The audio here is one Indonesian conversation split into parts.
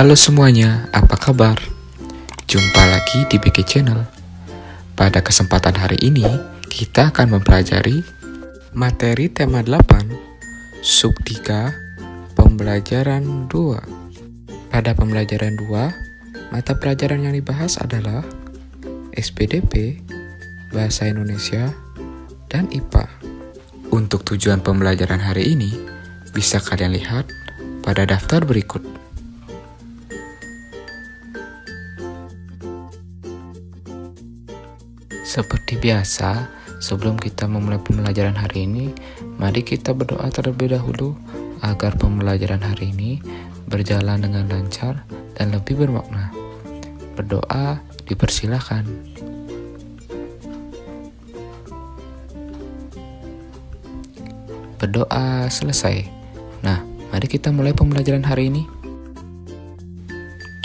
Halo semuanya, apa kabar? Jumpa lagi di BG Channel. Pada kesempatan hari ini, kita akan mempelajari materi tema 8, sub 3, pembelajaran 2. Pada pembelajaran 2, mata pelajaran yang dibahas adalah SPDP, Bahasa Indonesia, dan IPA. Untuk tujuan pembelajaran hari ini, bisa kalian lihat pada daftar berikut. Seperti biasa, sebelum kita memulai pembelajaran hari ini, mari kita berdoa terlebih dahulu agar pembelajaran hari ini berjalan dengan lancar dan lebih bermakna. Berdoa dipersilakan. Berdoa selesai. Nah, mari kita mulai pembelajaran hari ini.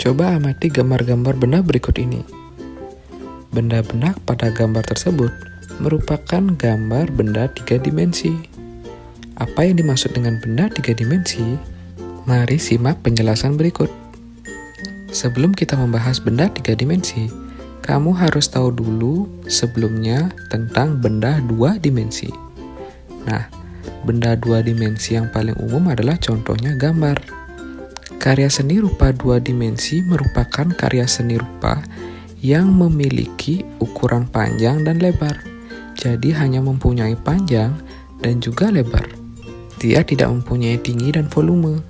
Coba amati gambar-gambar benda berikut ini. Benda-benda pada gambar tersebut merupakan gambar benda 3 dimensi. Apa yang dimaksud dengan benda 3 dimensi? Mari simak penjelasan berikut. Sebelum kita membahas benda 3 dimensi, kamu harus tahu dulu sebelumnya tentang benda 2 dimensi. Nah, benda 2 dimensi yang paling umum adalah contohnya gambar. Karya seni rupa 2 dimensi merupakan karya seni rupa yang memiliki ukuran panjang dan lebar. Jadi hanya mempunyai panjang dan juga lebar. Dia tidak mempunyai tinggi dan volume.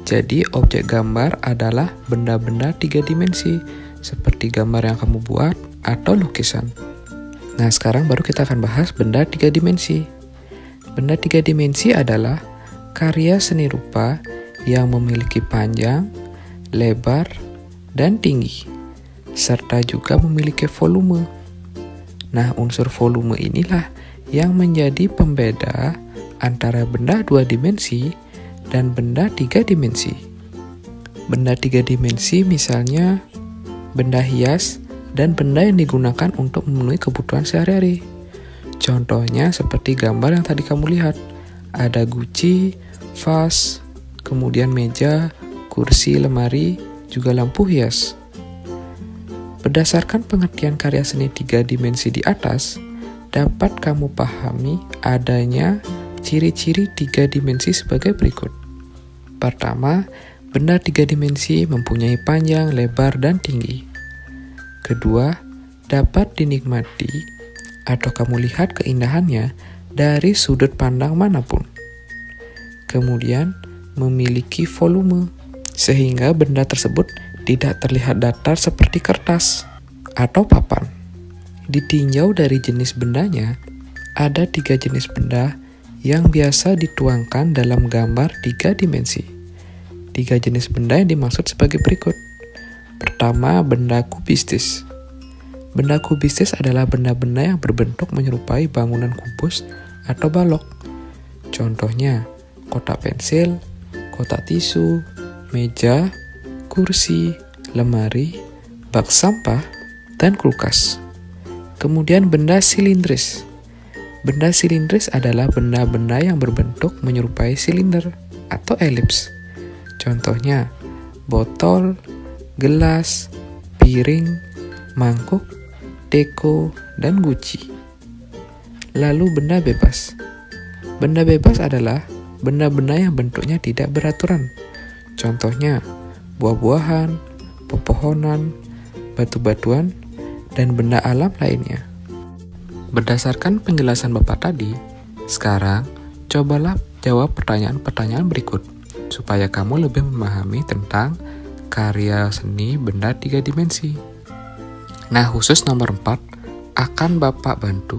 Jadi objek gambar adalah benda-benda 3 dimensi seperti gambar yang kamu buat atau lukisan. Nah, sekarang baru kita akan bahas benda 3 dimensi. Benda 3 dimensi adalah karya seni rupa yang memiliki panjang, lebar, dan tinggi, serta juga memiliki volume. Nah, unsur volume inilah yang menjadi pembeda antara benda 2 dimensi dan benda 3 dimensi. Benda 3 dimensi misalnya benda hias dan benda yang digunakan untuk memenuhi kebutuhan sehari-hari. Contohnya seperti gambar yang tadi kamu lihat. Ada guci, vas, kemudian meja, kursi, lemari, juga lampu hias. Berdasarkan pengertian karya seni 3 dimensi di atas, dapat kamu pahami adanya ciri-ciri 3 dimensi sebagai berikut. Pertama, benda 3 dimensi mempunyai panjang, lebar, dan tinggi. Kedua, dapat dinikmati atau kamu lihat keindahannya dari sudut pandang manapun. Kemudian, memiliki volume, sehingga benda tersebut tidak terlihat datar seperti kertas atau papan. Ditinjau dari jenis bendanya, ada 3 jenis benda yang biasa dituangkan dalam gambar 3 dimensi. 3 jenis benda yang dimaksud sebagai berikut. Pertama, benda kubistis. Benda kubistis adalah benda-benda yang berbentuk menyerupai bangunan kubus atau balok. Contohnya, kotak pensil, kotak tisu, meja, kursi, lemari, bak sampah, dan kulkas. Kemudian benda silindris. Benda silindris adalah benda-benda yang berbentuk menyerupai silinder atau elips. Contohnya, botol, gelas, piring, mangkuk, teko, dan guci. Lalu benda bebas. Benda bebas adalah benda-benda yang bentuknya tidak beraturan. Contohnya, buah-buahan, pepohonan, batu-batuan, dan benda alam lainnya. Berdasarkan penjelasan Bapak tadi, sekarang cobalah jawab pertanyaan-pertanyaan berikut supaya kamu lebih memahami tentang karya seni benda 3 dimensi. Nah, khusus nomor 4 akan Bapak bantu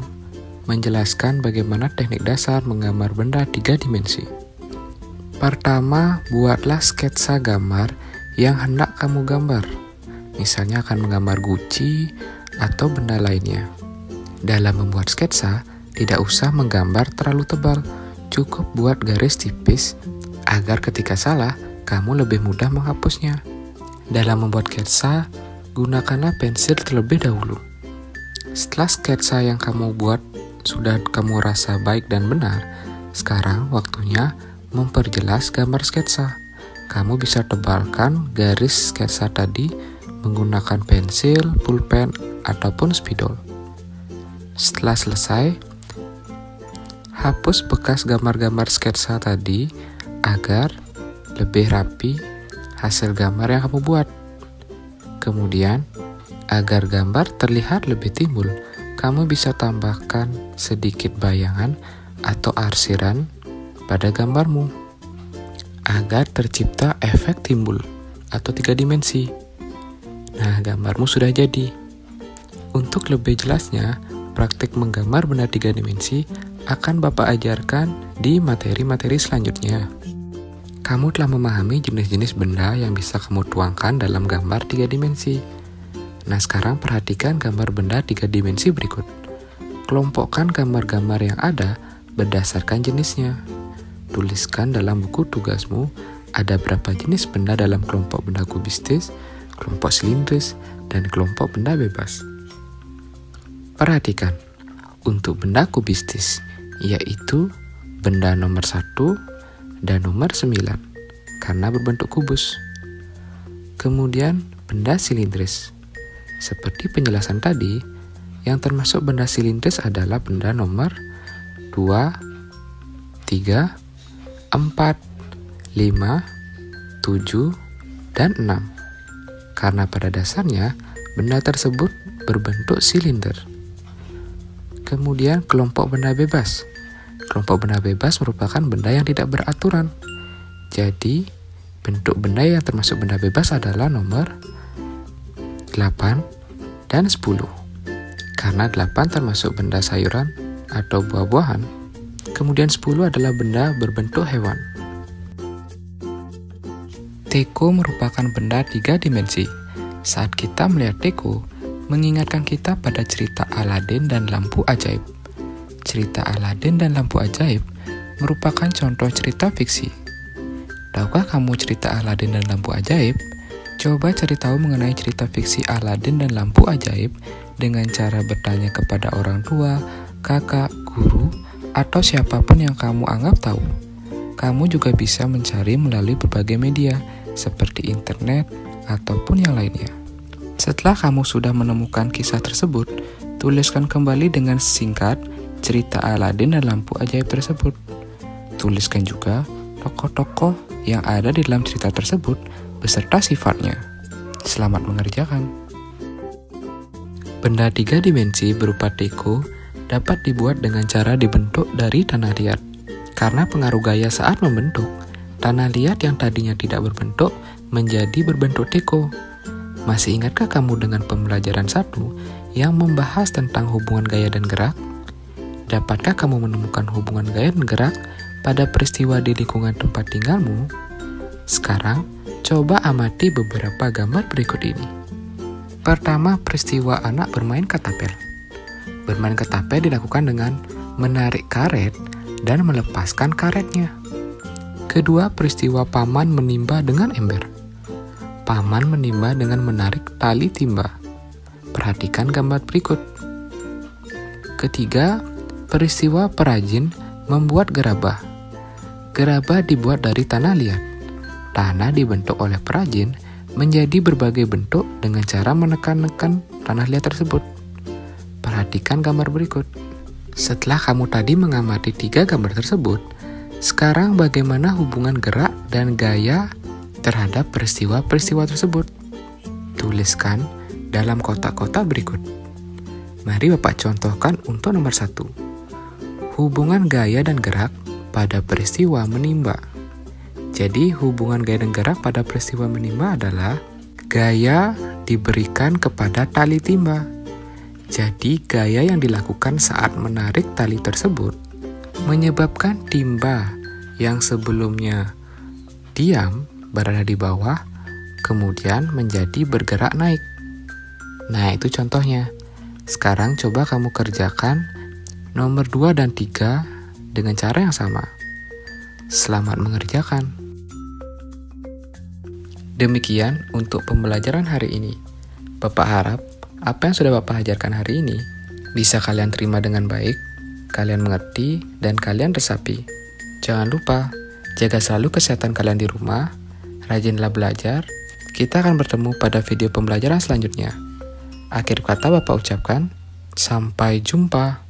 menjelaskan bagaimana teknik dasar menggambar benda 3 dimensi. Pertama, buatlah sketsa gambar yang hendak kamu gambar. Misalnya akan menggambar guci atau benda lainnya. Dalam membuat sketsa, tidak usah menggambar terlalu tebal. Cukup buat garis tipis agar ketika salah, kamu lebih mudah menghapusnya. Dalam membuat sketsa, gunakanlah pensil terlebih dahulu. Setelah sketsa yang kamu buat sudah kamu rasa baik dan benar, sekarang waktunya memperjelas gambar sketsa. kamu bisa tebalkan garis sketsa tadi menggunakan pensil, pulpen, ataupun spidol. Setelah selesai, hapus bekas gambar-gambar sketsa tadi agar lebih rapi hasil gambar yang kamu buat. Kemudian, agar gambar terlihat lebih timbul, kamu bisa tambahkan sedikit bayangan atau arsiran pada gambarmu agar tercipta efek timbul atau 3 dimensi. Nah, gambarmu sudah jadi. Untuk lebih jelasnya, praktik menggambar benda 3 dimensi akan Bapak ajarkan di materi-materi selanjutnya. Kamu telah memahami jenis-jenis benda yang bisa kamu tuangkan dalam gambar 3 dimensi. Nah, sekarang perhatikan gambar benda 3 dimensi berikut. Kelompokkan gambar-gambar yang ada berdasarkan jenisnya. Tuliskan dalam buku tugasmu ada berapa jenis benda dalam kelompok benda kubistis, kelompok silindris, dan kelompok benda bebas. Perhatikan, untuk benda kubistis, yaitu benda nomor 1 dan nomor 9, karena berbentuk kubus. Kemudian benda silindris. Seperti penjelasan tadi, yang termasuk benda silindris adalah benda nomor 2, 3, 4, 5, 7, dan 6. Karena pada dasarnya, benda tersebut berbentuk silinder. Kemudian kelompok benda bebas. Kelompok benda bebas merupakan benda yang tidak beraturan. Jadi, bentuk benda yang termasuk benda bebas adalah nomor 8 dan 10. Karena 8 termasuk benda sayuran atau buah-buahan, kemudian 10 adalah benda berbentuk hewan. Teko merupakan benda 3 dimensi. Saat kita melihat teko, mengingatkan kita pada cerita Aladin dan lampu ajaib. Cerita Aladin dan lampu ajaib merupakan contoh cerita fiksi. Tahukah kamu cerita Aladin dan lampu ajaib? Coba cari tahu mengenai cerita fiksi Aladin dan lampu ajaib dengan cara bertanya kepada orang tua, kakak, guru, atau siapapun yang kamu anggap tahu. Kamu juga bisa mencari melalui berbagai media seperti internet ataupun yang lainnya. Setelah kamu sudah menemukan kisah tersebut, tuliskan kembali dengan singkat cerita Aladin dan lampu ajaib tersebut. Tuliskan juga tokoh-tokoh yang ada di dalam cerita tersebut beserta sifatnya. Selamat mengerjakan. Benda 3 dimensi berupa teko dapat dibuat dengan cara dibentuk dari tanah liat. Karena pengaruh gaya saat membentuk, tanah liat yang tadinya tidak berbentuk menjadi berbentuk teko. Masih ingatkah kamu dengan pembelajaran 1 yang membahas tentang hubungan gaya dan gerak? Dapatkah kamu menemukan hubungan gaya dan gerak pada peristiwa di lingkungan tempat tinggalmu? Sekarang, coba amati beberapa gambar berikut ini. Pertama, peristiwa anak bermain ketapel. Bermain ketapel dilakukan dengan menarik karet dan melepaskan karetnya. Kedua, peristiwa paman menimba dengan ember. Paman menimba dengan menarik tali timba. Perhatikan gambar berikut. Ketiga, peristiwa perajin membuat gerabah. Gerabah dibuat dari tanah liat. Tanah dibentuk oleh perajin menjadi berbagai bentuk dengan cara menekan-nekan tanah liat tersebut. Perhatikan gambar berikut. Setelah kamu tadi mengamati 3 gambar tersebut, sekarang bagaimana hubungan gerak dan gaya terhadap peristiwa-peristiwa tersebut? Tuliskan dalam kotak-kotak berikut. Mari Bapak contohkan untuk nomor 1. Hubungan gaya dan gerak pada peristiwa menimba. Jadi, hubungan gaya dan gerak pada peristiwa menimba adalah gaya diberikan kepada tali timba. Jadi, gaya yang dilakukan saat menarik tali tersebut menyebabkan timba yang sebelumnya diam berada di bawah, kemudian menjadi bergerak naik. Nah, itu contohnya. Sekarang coba kamu kerjakan nomor 2 dan 3 dengan cara yang sama. Selamat mengerjakan. Demikian untuk pembelajaran hari ini. Bapak harap apa yang sudah Bapak ajarkan hari ini bisa kalian terima dengan baik, kalian mengerti, dan kalian resapi. Jangan lupa, jaga selalu kesehatan kalian di rumah, Rajinlah belajar. Kita akan bertemu pada video pembelajaran selanjutnya. Akhir kata Bapak ucapkan, sampai jumpa.